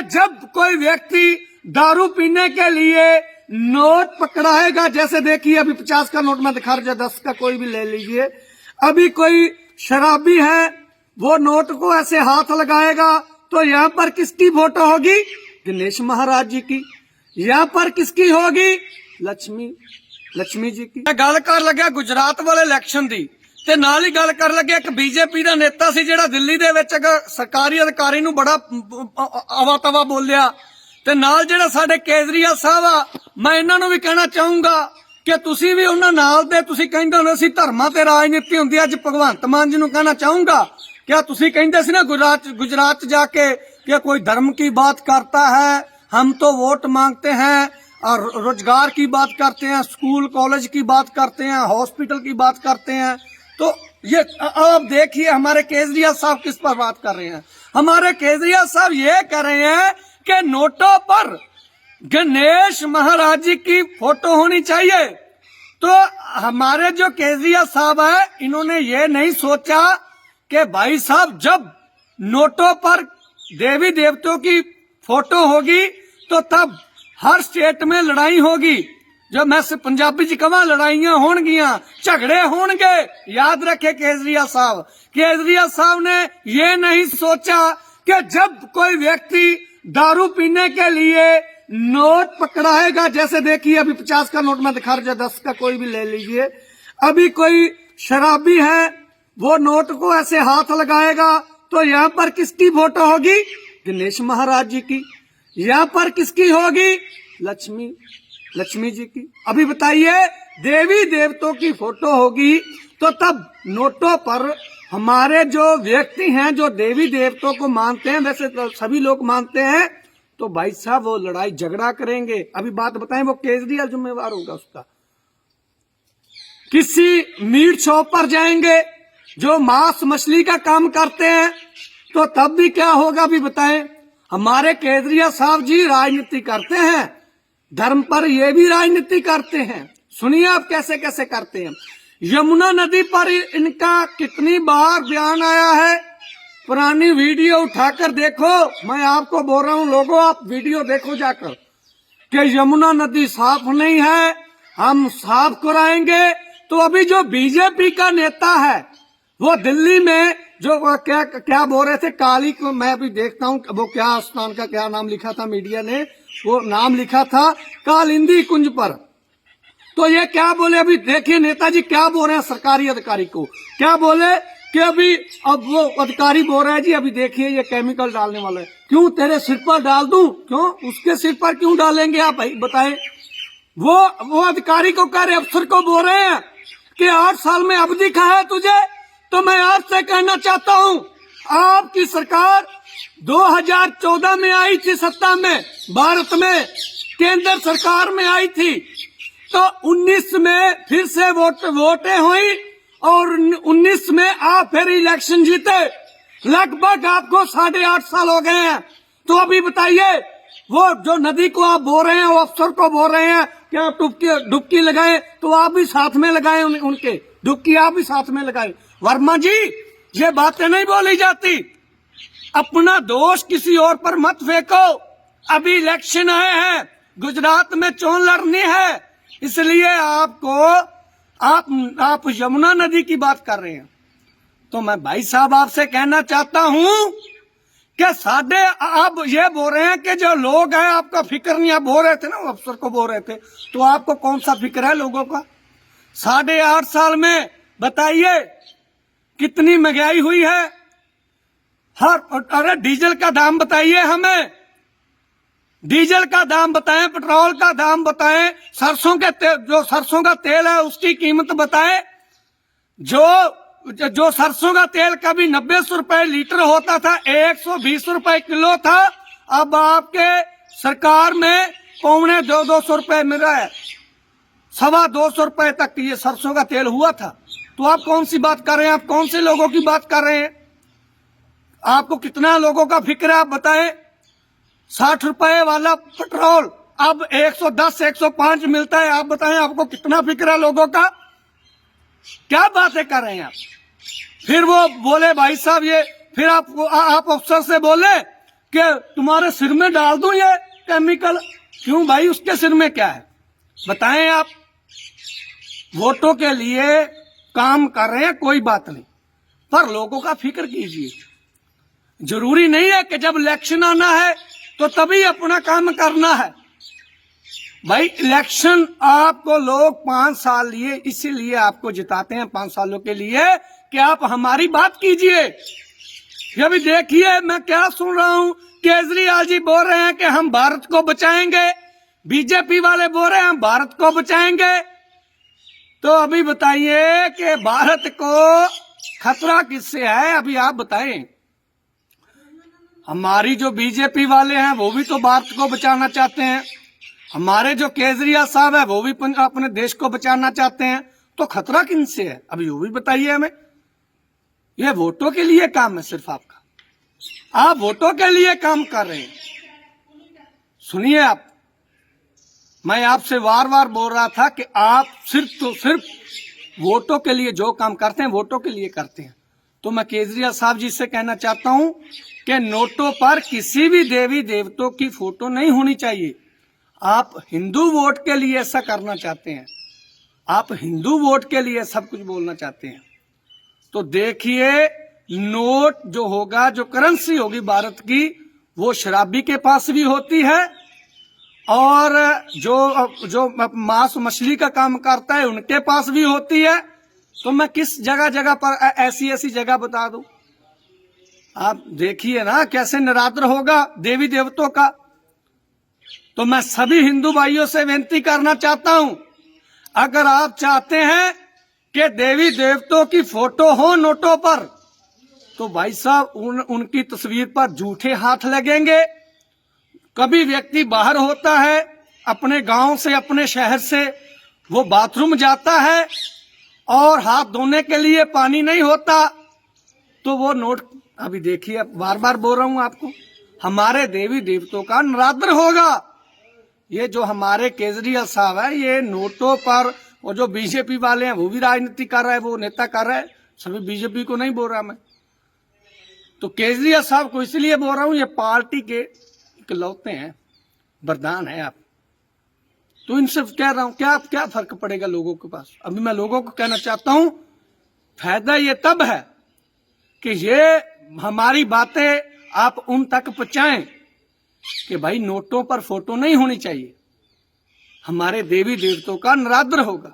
जब कोई व्यक्ति दारू पीने के लिए नोट पकड़ाएगा, जैसे देखिए अभी 50 का नोट में दिखा रहा, 10 का कोई भी ले लीजिए, अभी कोई शराबी है वो नोट को ऐसे हाथ लगाएगा तो यहाँ पर किसकी फोटो होगी? गणेश महाराज जी की। यहाँ पर किसकी होगी? लक्ष्मी जी की। गल कर लग्या गुजरात वाले इलेक्शन दी ते नाल ही गल कर लगे एक बीजेपी का नेता सी जिहड़ा दिल्ली दे विच सरकारी अधिकारी नूं बड़ा अवा तवा बोलिया ते नाल जिहड़ा साडे केजरीवाल साहब आ, मैं इन्हां नूं भी कहना चाहूंगा कि तुसीं भी उन्हां नाल दे तुसीं कहिंदे हुंदे सी धर्मां ते राजनीति हुंदी। अज भगवंत मान जी नूं कहना चाहूंगा, क्या तुसीं कहिंदे सी ना गुजरात जाके कि कोई धर्म की बात करता है, हम तो वोट मांगते हैं और रोजगार की बात करते हैं, स्कूल कॉलेज की बात करते हैं, हॉस्पिटल की बात करते हैं। तो ये आप देखिए हमारे केजरीवाल साहब किस पर बात कर रहे हैं। हमारे केजरीवाल साहब ये कह रहे हैं कि नोटों पर गणेश महाराज जी की फोटो होनी चाहिए। तो हमारे जो केजरीवाल साहब है इन्होंने ये नहीं सोचा कि भाई साहब जब नोटों पर देवी देवताओं की फोटो होगी तो तब हर स्टेट में लड़ाई होगी। जो मैं पंजाबी च कहा लड़ाइयां होनगियां, झगड़े होंगे। याद रखे केजरीवाल साहब ने ये नहीं सोचा कि जब कोई व्यक्ति दारू पीने के लिए नोट पकड़ाएगा, जैसे देखिए अभी 50 का नोट में दिखा रहा, 10 का कोई भी ले लीजिए, अभी कोई शराबी है वो नोट को ऐसे हाथ लगाएगा तो यहाँ पर किसकी फोटो होगी? गणेश महाराज जी की। यहाँ पर किसकी होगी? लक्ष्मी जी की। अभी बताइए देवी देवताओं की फोटो होगी तो तब नोटों पर हमारे जो व्यक्ति हैं जो देवी देवताओं को मानते हैं, वैसे तो सभी लोग मानते हैं, तो भाई साहब वो लड़ाई झगड़ा करेंगे। अभी बात बताएं, वो केजरीवाल जिम्मेवार होगा उसका। किसी मीट शॉप पर जाएंगे जो मांस मछली का काम करते हैं तो तब भी क्या होगा अभी बताएं। हमारे केजरीवाल साहब जी राजनीति करते हैं, धर्म पर ये भी राजनीति करते हैं। सुनिए आप कैसे कैसे करते हैं। यमुना नदी पर इनका कितनी बार बयान आया है, पुरानी वीडियो उठाकर देखो। मैं आपको बोल रहा हूं लोगों, आप वीडियो देखो जाकर कि यमुना नदी साफ नहीं है, हम साफ कराएंगे। तो अभी जो बीजेपी का नेता है वो दिल्ली में जो क्या बोल रहे थे, काली को मैं भी देखता हूँ वो क्या स्थान का क्या नाम लिखा था, मीडिया ने वो नाम लिखा था कालिंदी कुंज पर। तो ये क्या बोले, अभी देखिए नेताजी क्या बोल रहे हैं सरकारी अधिकारी को, क्या बोले कि अभी अब वो अधिकारी बोल रहे हैं जी अभी देखिए ये केमिकल डालने वाला है। क्यों तेरे सिर पर डाल दूं? क्यों उसके सिर पर क्यों डालेंगे आप भाई बताएं। वो अधिकारी को कह रहे, अफसर को बोल रहे हैं कि 8 साल में अब दिखा है तुझे। तो मैं आपसे कहना चाहता हूं, आपकी सरकार 2014 में आई थी सत्ता में, भारत में केंद्र सरकार में आई थी, तो 19 में फिर से वोटें हुई और 19 में आप फिर इलेक्शन जीते। लगभग आपको 8.5 साल हो गए हैं। तो अभी बताइए वो जो नदी को आप बोल रहे हैं, वो अफसर को बोल रहे हैं कि आप डुबकी लगाएं, तो आप भी साथ में लगाएं उनके डुबकी आप भी साथ में लगाएं। वर्मा जी ये बातें नहीं बोली जाती, अपना दोष किसी और पर मत फेंको। अभी इलेक्शन आए हैं, गुजरात में चोन लड़नी है, इसलिए आप यमुना नदी की बात कर रहे हैं। तो मैं भाई साहब आपसे कहना चाहता हूं कि साढ़े आप ये बोल रहे हैं कि जो लोग हैं आपका फिक्र नहीं। आप बोल रहे थे ना, वो अफसर को बोल रहे थे, तो आपको कौन सा फिक्र है लोगों का? 8.5 साल में बताइए कितनी महंगाई हुई है। अरे डीजल का दाम बताइए हमें, डीजल का दाम बताएं, पेट्रोल का दाम बताएं, सरसों के जो सरसों का तेल है उसकी कीमत बताएं। जो सरसों का तेल कभी 90 रुपए लीटर होता था, 120 रुपए किलो था, अब आपके सरकार में 250 रुपए मिल रहा है, 225 रुपए तक ये सरसों का तेल हुआ था। तो आप कौन सी बात कर रहे हैं? आप कौन से लोगों की बात कर रहे हैं? आपको कितना लोगों का फिक्र है आप बताएं। 60 रुपए वाला पेट्रोल अब 110 105 मिलता है, आप बताएं आपको कितना फिक्र है लोगों का? क्या बातें कर रहे हैं आप? फिर वो बोले भाई साहब ये, फिर आप अफसर से बोले कि तुम्हारे सिर में डाल दूं ये केमिकल। क्यों भाई, उसके सिर में क्या है बताएं आप। वोटों के लिए काम कर रहे हैं, कोई बात नहीं, पर लोगों का फिक्र कीजिए। जरूरी नहीं है कि जब इलेक्शन आना है तो तभी अपना काम करना है। भाई इलेक्शन आपको लोग 5 साल लिए इसीलिए आपको जिताते हैं, 5 सालों के लिए, कि आप हमारी बात कीजिए। ये भी देखिए मैं क्या सुन रहा हूं, केजरीवाल जी बोल रहे हैं कि हम भारत को बचाएंगे, बीजेपी वाले बोल रहे हैं हम भारत को बचाएंगे। तो अभी बताइए कि भारत को खतरा किससे है, अभी आप बताएं। हमारी जो बीजेपी वाले हैं वो भी तो भारत को बचाना चाहते हैं, हमारे जो केजरीवाल साहब है वो भी अपने देश को बचाना चाहते हैं। तो खतरा किनसे है अभी वो भी बताइए हमें। ये वोटों के लिए काम है सिर्फ आपका, आप वोटों के लिए काम कर रहे हैं। सुनिए आप, मैं आपसे बार बार बोल रहा था कि आप सिर्फ वोटों के लिए जो काम करते हैं वोटों के लिए करते हैं। तो मैं केजरीवाल साहब जी से कहना चाहता हूं कि नोटों पर किसी भी देवी देवताओं की फोटो नहीं होनी चाहिए। आप हिंदू वोट के लिए ऐसा करना चाहते हैं, आप हिंदू वोट के लिए सब कुछ बोलना चाहते हैं। तो देखिए नोट जो होगा, जो करेंसी होगी भारत की, वो शराबी के पास भी होती है और जो मांस मछली का काम करता है उनके पास भी होती है। तो मैं किस जगह जगह पर ऐसी जगह बता दूं। आप देखिए ना कैसे निरादर होगा देवी देवताओं का। तो मैं सभी हिंदू भाइयों से विनती करना चाहता हूं, अगर आप चाहते हैं कि देवी देवताओं की फोटो हो नोटों पर, तो भाई साहब उनकी तस्वीर पर झूठे हाथ लगेंगे। कभी व्यक्ति बाहर होता है अपने गांव से, अपने शहर से, वो बाथरूम जाता है और हाथ धोने के लिए पानी नहीं होता, तो वो नोट, अभी देखिए बार बार बोल रहा हूं आपको, हमारे देवी देवताओं का निरादर होगा। ये जो हमारे केजरीवाल साहब है, ये नोटों पर, और जो बीजेपी वाले हैं वो भी राजनीति कर रहा है, वो नेता कर रहा है, सभी बीजेपी को नहीं बोल रहा मैं। तो केजरीवाल साहब को इसलिए बोल रहा हूं, ये पार्टी के इकलौते हैं, वरदान है आप। तो इनसे कह रहा हूं, क्या फर्क पड़ेगा लोगों के पास। अभी मैं लोगों को कहना चाहता हूं, फायदा ये तब है कि ये हमारी बातें आप उन तक पहुंचाएं कि भाई नोटों पर फोटो नहीं होनी चाहिए, हमारे देवी देवताओं का निरादर होगा।